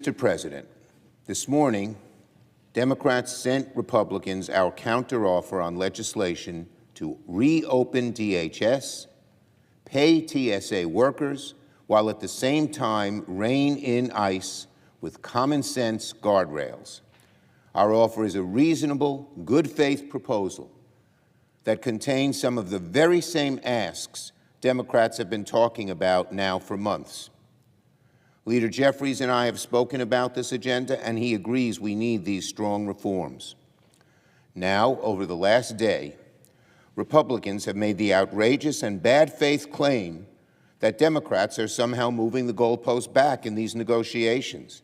Mr. President, this morning, Democrats sent Republicans our counteroffer on legislation to reopen DHS, pay TSA workers, while at the same time rein in ICE with common-sense guardrails. Our offer is a reasonable, good-faith proposal that contains some of the very same asks Democrats have been talking about now for months. Leader Jeffries and I have spoken about this agenda, and he agrees we need these strong reforms. Now, over the last day, Republicans have made the outrageous and bad faith claim that Democrats are somehow moving the goalposts back in these negotiations.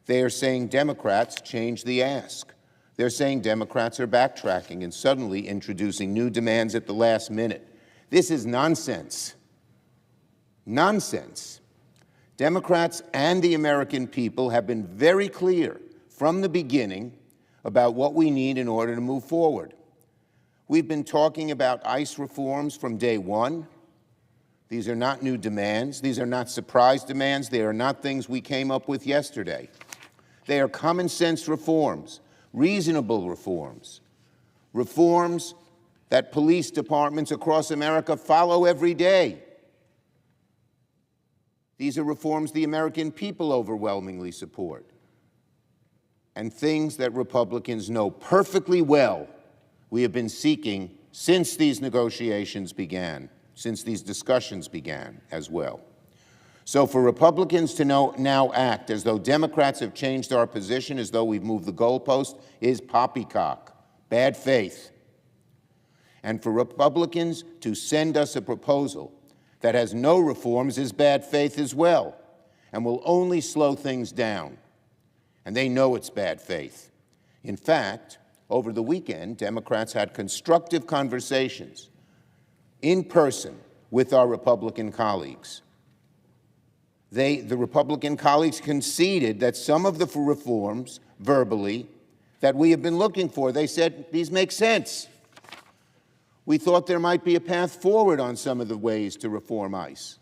They are saying Democrats changed the ask. They're saying Democrats are backtracking and suddenly introducing new demands at the last minute. This is nonsense. Nonsense. Democrats and the American people have been very clear from the beginning about what we need in order to move forward. We've been talking about ICE reforms from day one. These are not new demands. These are not surprise demands. They are not things we came up with yesterday. They are common sense reforms, reasonable reforms, reforms that police departments across America follow every day. These are reforms the American people overwhelmingly support, and things that Republicans know perfectly well we have been seeking since these negotiations began, since these discussions began as well. So for Republicans to now act as though Democrats have changed our position, as though we've moved the goalpost, is poppycock, bad faith. And for Republicans to send us a proposal that has no reforms is bad faith as well, and will only slow things down. And they know it's bad faith. In fact, over the weekend, Democrats had constructive conversations in person with our Republican colleagues. The Republican colleagues conceded that some of the reforms, verbally, that we have been looking for, they said, these make sense. We thought there might be a path forward on some of the ways to reform ICE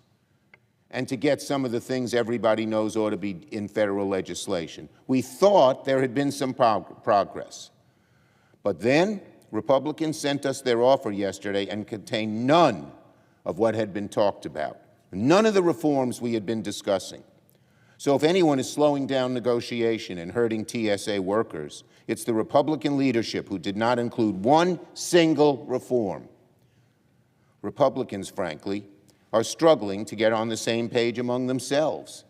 and to get some of the things everybody knows ought to be in federal legislation. We thought there had been some progress. But then Republicans sent us their offer yesterday and contained none of what had been talked about, none of the reforms we had been discussing. So if anyone is slowing down negotiation and hurting TSA workers, it's the Republican leadership who did not include one single reform. Republicans, frankly, are struggling to get on the same page among themselves.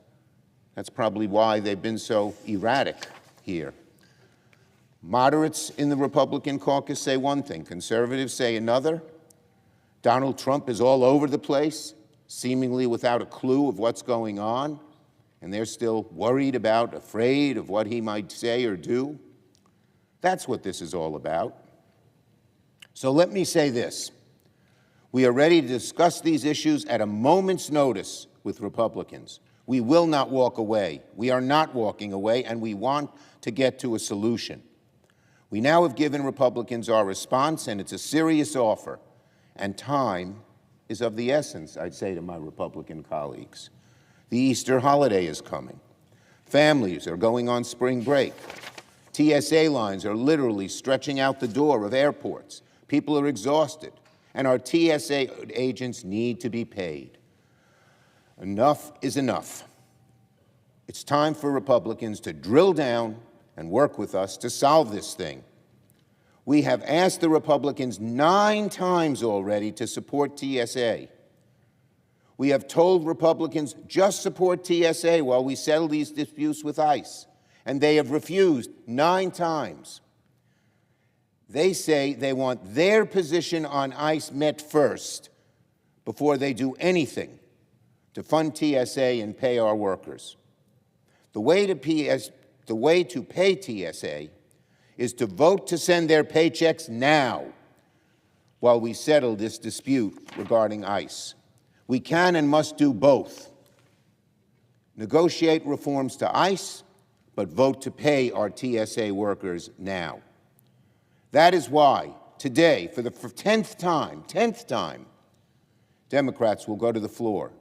That's probably why they've been so erratic here. Moderates in the Republican caucus say one thing, conservatives say another. Donald Trump is all over the place, seemingly without a clue of what's going on, and they're still worried about, afraid of what he might say or do. That's what this is all about. So let me say this. We are ready to discuss these issues at a moment's notice with Republicans. We will not walk away. We are not walking away, and we want to get to a solution. We now have given Republicans our response, and it's a serious offer. And time is of the essence, I'd say to my Republican colleagues. The Easter holiday is coming. Families are going on spring break. TSA lines are literally stretching out the door of airports. People are exhausted, and our TSA agents need to be paid. Enough is enough. It's time for Republicans to drill down and work with us to solve this thing. We have asked the Republicans 9 times already to support TSA. We have told Republicans just support TSA while we settle these disputes with ICE, and they have refused 9 times. They say they want their position on ICE met first before they do anything to fund TSA and pay our workers. The way to pay TSA is to vote to send their paychecks now while we settle this dispute regarding ICE. We can and must do both. Negotiate reforms to ICE, but vote to pay our TSA workers now. That is why today, for the 10th time, Democrats will go to the floor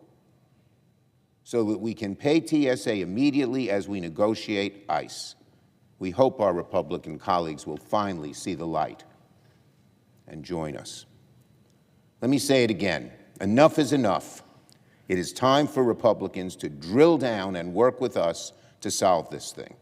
so that we can pay TSA immediately as we negotiate ICE. We hope our Republican colleagues will finally see the light and join us. Let me say it again. Enough is enough. It is time for Republicans to drill down and work with us to solve this thing.